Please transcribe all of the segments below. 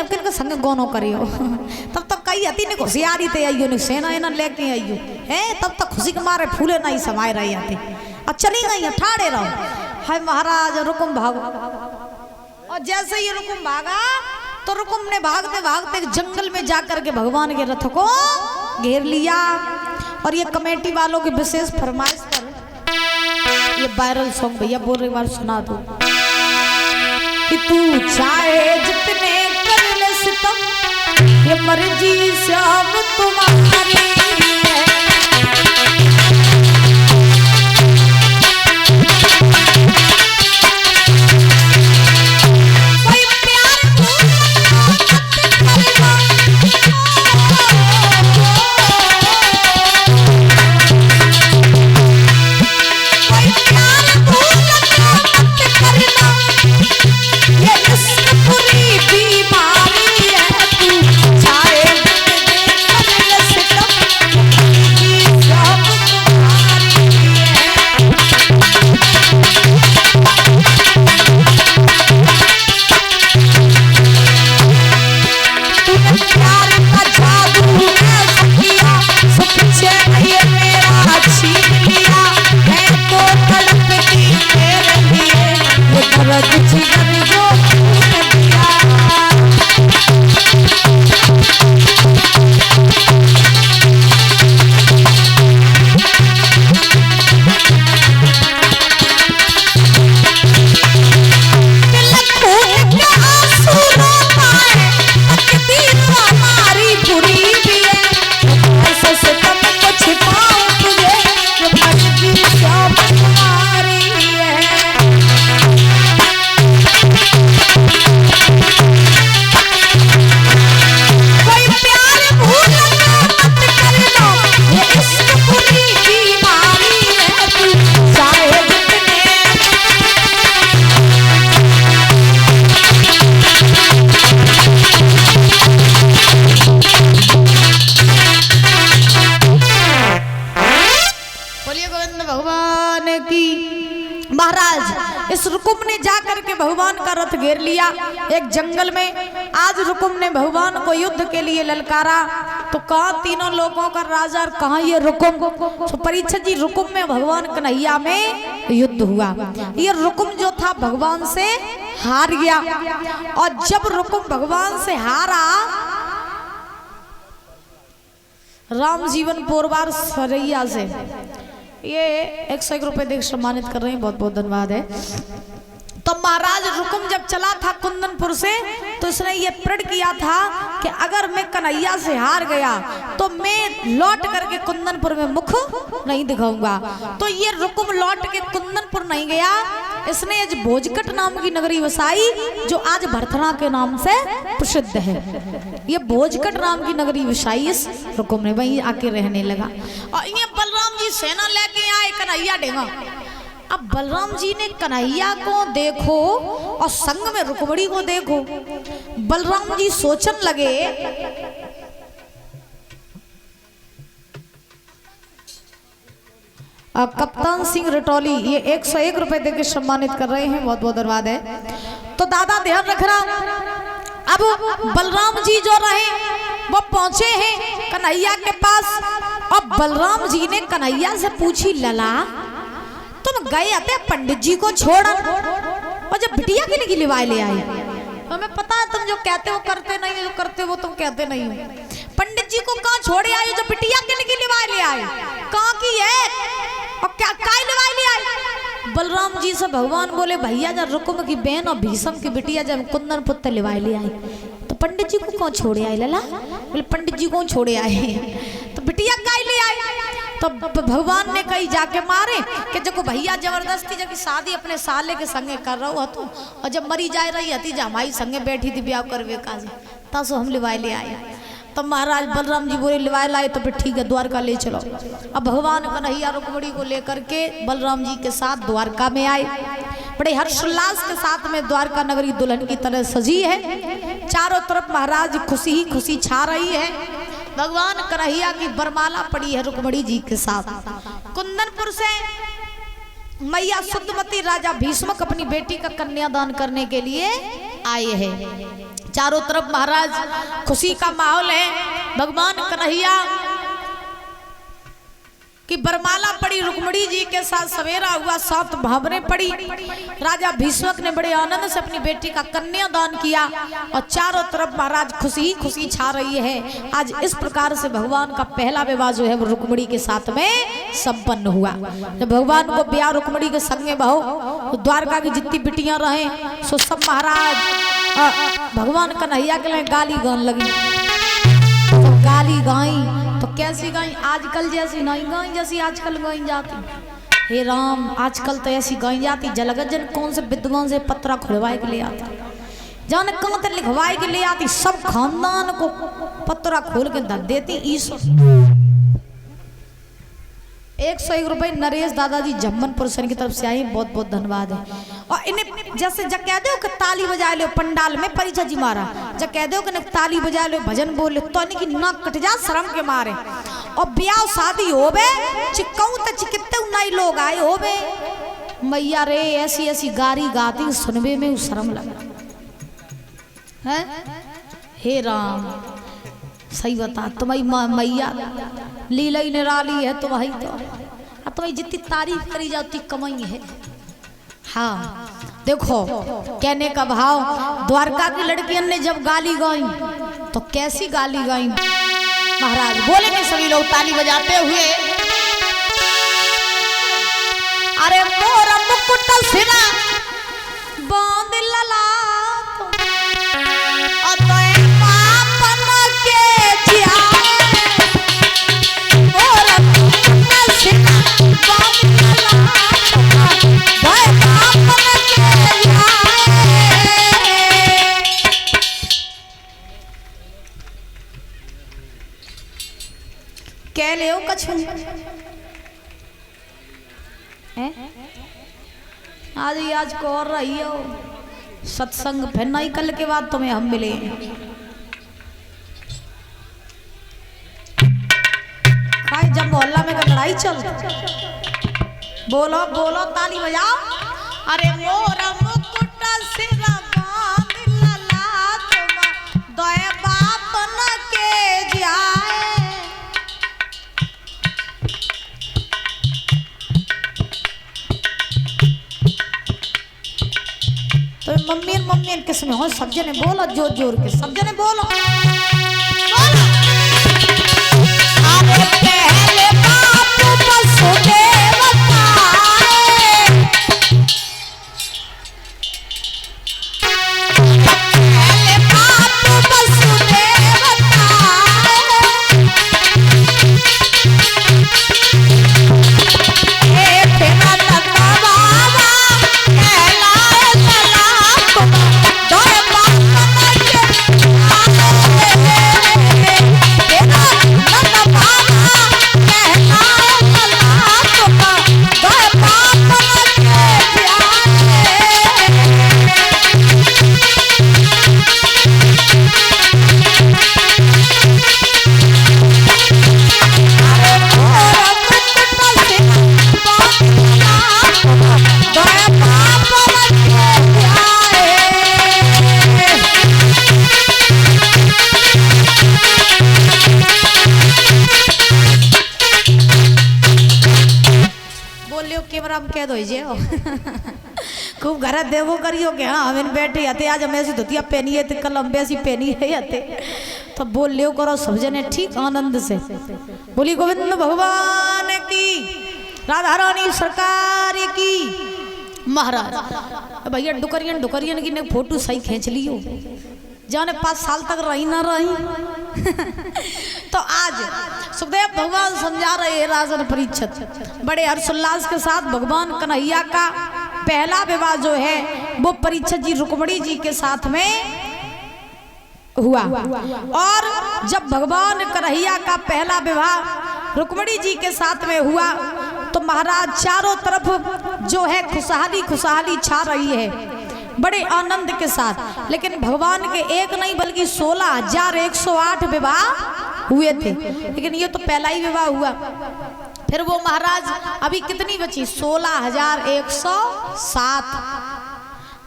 जब किनके संग गोनो करियो तब तक कई अति ने होशियारी ते आइयो ने सेना एना लेके आइयो है तब तक खुशी के मारे फूले नहीं समाये रही आते और चली गई ठाड़े रहो। हाय महाराज रुकुम भागो और जैसे ही रुकुम भागा तो रुकुम ने भागते भागते जंगल में जाकर के भगवान के रथ को घेर लिया। और ये कमेटी वालों की विशेष फरमाइश पर ये वायरल सॉन्ग भैया बोल रही बार सुना दो कि तू चाहे जितने कर ले सितम ये मर्जी सब तुम्हारी है। महाराज इस रुकुम ने जाकर के भगवान का रथ घेर लिया एक जंगल में। आज रुकुम ने भगवान को युद्ध के लिए ललकारा तो कहा तीनों लोगों का राजा कहाँ ये रुकुम। तो परीक्षित जी रुकुम में भगवान कन्हैया में युद्ध हुआ। ये रुकुम जो था भगवान से हार गया और जब रुकुम भगवान से हारा राम जीवन पोरवार सरैया से ये 101 रुपए देख सम्मानित कर रहे हैं, बहुत बहुत धन्यवाद है। तो महाराज रुकुम जब चला था कुंदनपुर से तो इसने ये प्रण किया था कि अगर मैं कन्हैया से हार गया तो मैं लौट करके कुंदनपुर में मुख नहीं दिखाऊंगा। तो ये रुकुम लौट के कुंदनपुर नहीं गया, इसने आज भोजकट नाम की नगरी बसाई जो आज भरथना के नाम से प्रसिद्ध है। ये भोजकट नाम की नगरी बसाई इस रुकुम ने, वहीं आके रहने लगा। और ये बलराम जी सेना लेके आए कन्हैया डेगा। अब बलराम जी ने कन्हैया को देखो और संग में रुक्मणी को देखो। बलराम जी सोचन लगे कप्तान सिंह रटौली ये 101 रुपए देकर सम्मानित कर रहे हैं, बहुत बहुत धन्यवाद है। तो दादा ध्यान रख रहा। अब बलराम जी जो रहे वो पहुंचे हैं कन्हैया के पास। अब बलराम जी ने कन्हैया से पूछी लला तुम गए आते पंडित जी को छोड़ और जब बिटिया के लिए लिवाए ले आई। हमें पता है तुम जो कहते हो करते नहीं हो, जो करते हो तुम कहते नहीं हो। पंडित जी को कहाँ छोड़े आए जो बिटिया के लिए लिवाए ले आए, कहाँ की है और क्या काय लिवाए ले आए। बलराम जी से भगवान बोले भैया जब रुकुम की बहन और भीषम की बिटिया जब कुंदन पुत्र लिवाए ले आई तो पंडित जी को कौन छोड़े आए लला। बोले पंडित जी को छोड़े आए तो बिटिया काय ले आए। तो भगवान ने कही जाके मारे कि जब भैया जबरदस्ती जब शादी अपने साले के संगे कर रहा हुआ तो और जब मरी जा रही थी जब हमारी संगे बैठी थी ब्याह करवे काजी तब हम लिवाए ले आए। तो महाराज बलराम जी बोले लिवाए लाए तो फिर ठीक है द्वारका ले चलो। अब भगवान कन्हैया रुक्मणी को लेकर के बलराम जी के साथ द्वारका में आए। बड़े हर्षोल्लास के साथ में द्वारका नगरी दुल्हन की तरह सजी है। चारों तरफ महाराज खुशी ही खुशी छा रही है। भगवान कन्हैया की बरमाला पड़ी है रुक्मणी जी के साथ। कुंदनपुर से मैया शुद्धमती राजा भीष्मक अपनी बेटी का कन्यादान करने के लिए आए हैं। चारों तरफ महाराज खुशी का माहौल है। भगवान कन्हैया कि बरमाला पड़ी रुक्मिणी जी के साथ सवेरा हुआ, 7 भावरें पड़ी। राजा भीष्मक ने बड़े आनंद से अपनी बेटी का कन्यादान किया और चारों तरफ महाराज खुशी खुशी छा रही है। आज इस प्रकार से भगवान का पहला विवाह जो है वो रुक्मिणी के साथ में संपन्न हुआ। जब भगवान को ब्याह रुक्मिणी के संग में बहो तो द्वारका की जितनी बिटियां रहे सो सब महाराज भगवान कन्हैया के लिए गाली गान लगी। तो गाली गाई तो कैसी गाई? आजकल जैसी नहीं गाई जैसी आजकल गाई जाती। हे राम, आजकल तो ऐसी गाई जाती जलगजन कौन से विद्वान से पत्रा खुलवाए के ले आती, जाने कौन से लिखवाए के ले आती, सब खानदान को पत्रा खोल के धर देती। ईश्वर 101 रुपए नरेश दादाजी जम्मनपुर सर की तरफ से आई, बहुत बहुत धन्यवाद है। और इन्हें जैसे जब कह दो कि ताली बजा लो पंडाल में परिचय जी मारा, जब कह दो कि ताली बजा लो भजन बोल लो तो इनकी नाक कट जा शर्म के मारे। और ब्याह शादी हो बे चिक्काऊ तो चिकित्ते नई लोग आए हो बे मैया रे, ऐसी ऐसी गारी गाती सुनबे में शर्म लगा है। हे राम, सही बता तुम्हारी मैया लीला ही निराली है तुम्हारी, तो तुम्हारी जितनी तारीफ करी जाती कमाई है। हाँ देखो कहने का भाव, द्वारका की लड़कियों ने जब गाली गाई तो कैसी गाली गाई महाराज। बोलेंगे सभी लोग ताली बजाते हुए, अरे मोरा मुकुट सिरा बांध लला कह ले कछु आज को और रही हो सत्संग फिर नहीं, कल के बाद तुम्हें हम मिले। खाए जब मोहल्ला में लड़ाई चल, बोलो बोलो ताली बजाओ। अरे मोरा मुकुट सिरा बांध लला तुम दया बाप न के जाए। तो मम्मी मम्मी किसमें हो, सब जने बोलो जोर जोर के, सब जने बोलो। अरे पहले बाप वसुदेव कह दो खूब घर देखो करियो कि हाँ हमें बैठे आते आज हम ऐसी धोतिया पहनी है कल हम ऐसी पहनी है आते तो बोल लियो करो सब जने ठीक आनंद से। बोली गोविंद भगवान की, राधा रानी सरकार की। महाराज भैया डुकरियन डुकरियन की ने फोटो सही खींच लियो, जाने 5 साल तक रही ना रही। तो आज सुखदेव भगवान समझा रहे हैं राजन परीक्षित बड़े हर्षोल्लास के साथ। भगवान कन्हैया का पहला विवाह जो है वो परीक्षित जी रुक्मिणी जी के साथ में हुआ। और जब भगवान कन्हैया का पहला विवाह रुक्मिणी जी के साथ में हुआ तो महाराज चारों तरफ जो है खुशहाली खुशहाली छा रही है बड़े आनंद के साथ। लेकिन भगवान के एक नहीं बल्कि 16,108 विवाह हुए थे, लेकिन ये तो पहला ही विवाह हुआ। फिर वो महाराज अभी कितनी बची 16,107।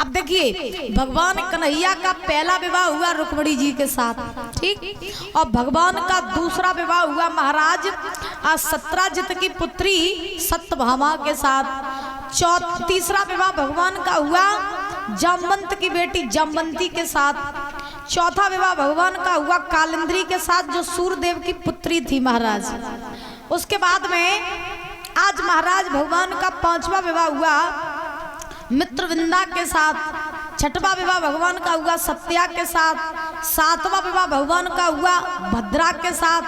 अब देखिए भगवान कन्हैया का पहला विवाह हुआ रुक्मिणी जी के साथ, ठीक, और भगवान का दूसरा विवाह हुआ महाराज सत्राजित की पुत्री सत्यभामा के साथ। तीसरा विवाह भगवान का हुआ जामवंत की बेटी जामवंती के साथ। चौथा विवाह भगवान का हुआ कालिंद्री के साथ जो सूर्यदेव की पुत्री थी महाराज। उसके बाद में आज महाराज भगवान का पांचवा विवाह हुआ मित्रविंदा के साथ। छठवां विवाह भगवान का हुआ सत्या के साथ। सातवां विवाह भगवान का हुआ भद्रा के साथ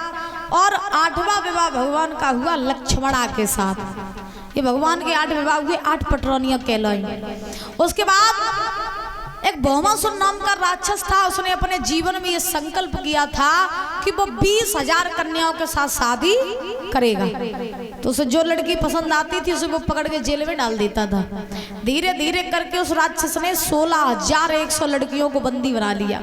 और आठवां विवाह भगवान का हुआ लक्ष्मणा के साथ। ये भगवान के 8 विवाह हुए, 8 पटरानियां कहलाई। उसके बाद एक भौमासुर नाम का राक्षस था, उसने अपने जीवन में ये संकल्प किया था कि वो 20,000 कन्याओं के साथ शादी करेगा। तो उसे जो लड़की पसंद आती थी उसे वो पकड़ के जेल में डाल देता था। धीरे धीरे करके उस राक्षस ने 16,100 लड़कियों को बंदी बना लिया।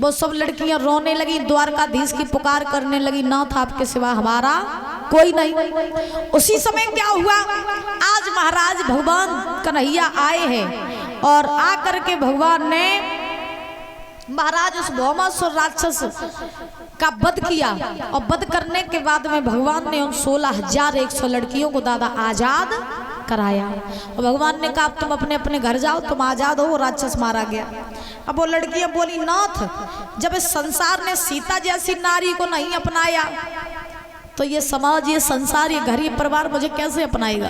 वो सब लड़कियां रोने लगी, द्वारकाधीश की पुकार करने लगी, नाथ आपके सिवा हमारा कोई नहीं। उसी समय क्या हुआ, आज महाराज भगवान कन्हैया आए हैं और आकर के भगवान ने महाराज उस भौमासुर राक्षस का वध किया। और वध करने के बाद में भगवान ने उन 16,100 लड़कियों को दादा आजाद कराया। और भगवान ने कहा तुम अपने अपने घर जाओ, तुम आजाद हो। वो राक्षस मारा गया। अब वो लड़कियां बोली नाथ, जब इस संसार ने सीता जैसी नारी को नहीं अपनाया तो ये समाज, ये संसार, ये घर, ये परिवार मुझे कैसे अपनाएगा।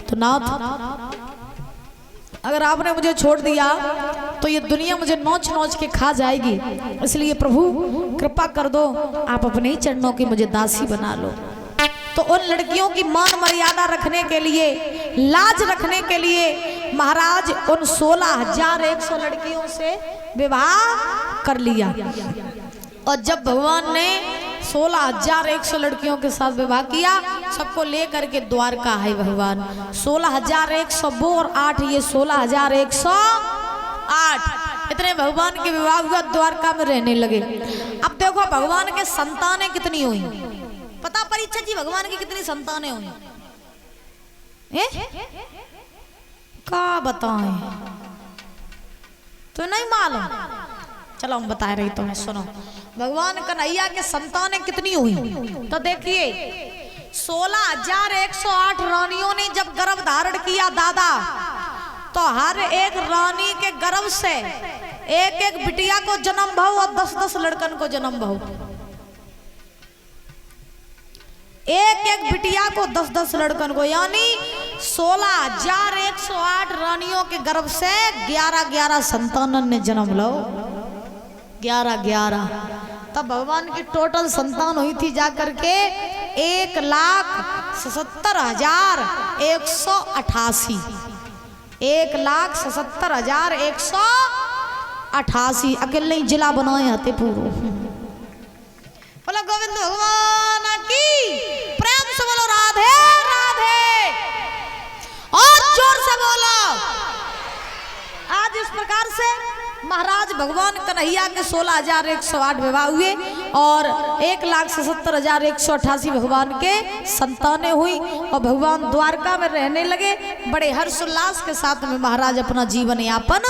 तो नाथ अगर आपने मुझे छोड़ दिया तो ये दुनिया मुझे नोच नोच के खा जाएगी, इसलिए प्रभु कृपा कर दो, आप अपने ही चरणों की मुझे दासी बना लो। तो उन लड़कियों की मान मर्यादा रखने के लिए, लाज रखने के लिए महाराज उन 16,100 लड़कियों से विवाह कर लिया। और जब भगवान ने 16,100 लड़कियों के साथ विवाह किया, सबको लेकर के द्वारका है भगवान। 16,100 वो और 8 ये 16,108 इतने भगवान के विवाह हुआ, द्वारका में रहने लगे। अब देखो भगवान के संतानें कितनी हुई, पता परीक्षा जी भगवान की कितनी संतानें हुई? क्या बताएं, तो नहीं मालूम। चलो हम बता रही तुम्हें, सुनो। भगवान कन्हैया के संतानें कितनी हुई तो देखिए 16,108 रानियों ने जब गर्भ धारण किया दादा, तो हर एक रानी के गर्भ से एक एक बिटिया को जन्म भाव और 10-10 लड़कन को जन्म भाव। एक एक बिटिया को 10-10 लड़कन को, यानी 16,108 रानियों के गर्भ से 11-11 संतानन ने जन्म लो। 11-11 तब भगवान की टोटल संतान हुई थी जाकर के 1,77,188। 1,77,188 अकेले जिला बनाए आते पूरे। बोलो गोविंद भगवान की, प्रेम से बोलो राधे राधे, और जोर से बोलो। आज इस प्रकार से महाराज भगवान कन्हैया के 16,108 विवाह हुए और 1,77,188 भगवान के संतानें हुई। और भगवान द्वारका में रहने लगे, बड़े हर्षोल्लास के साथ में महाराज अपना जीवन यापन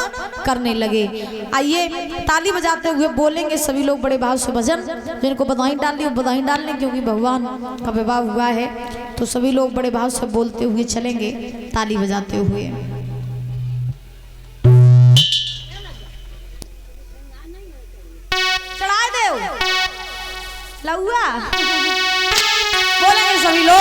करने लगे। आइए ताली बजाते हुए बोलेंगे सभी लोग बड़े भाव से भजन। जिनको बधाई डालनी हो बधाई डालने, क्योंकि भगवान का विवाह हुआ है तो सभी लोग बड़े भाव से बोलते हुए चलेंगे ताली बजाते हुए। लहुआ बोलेंगे सभी लोग।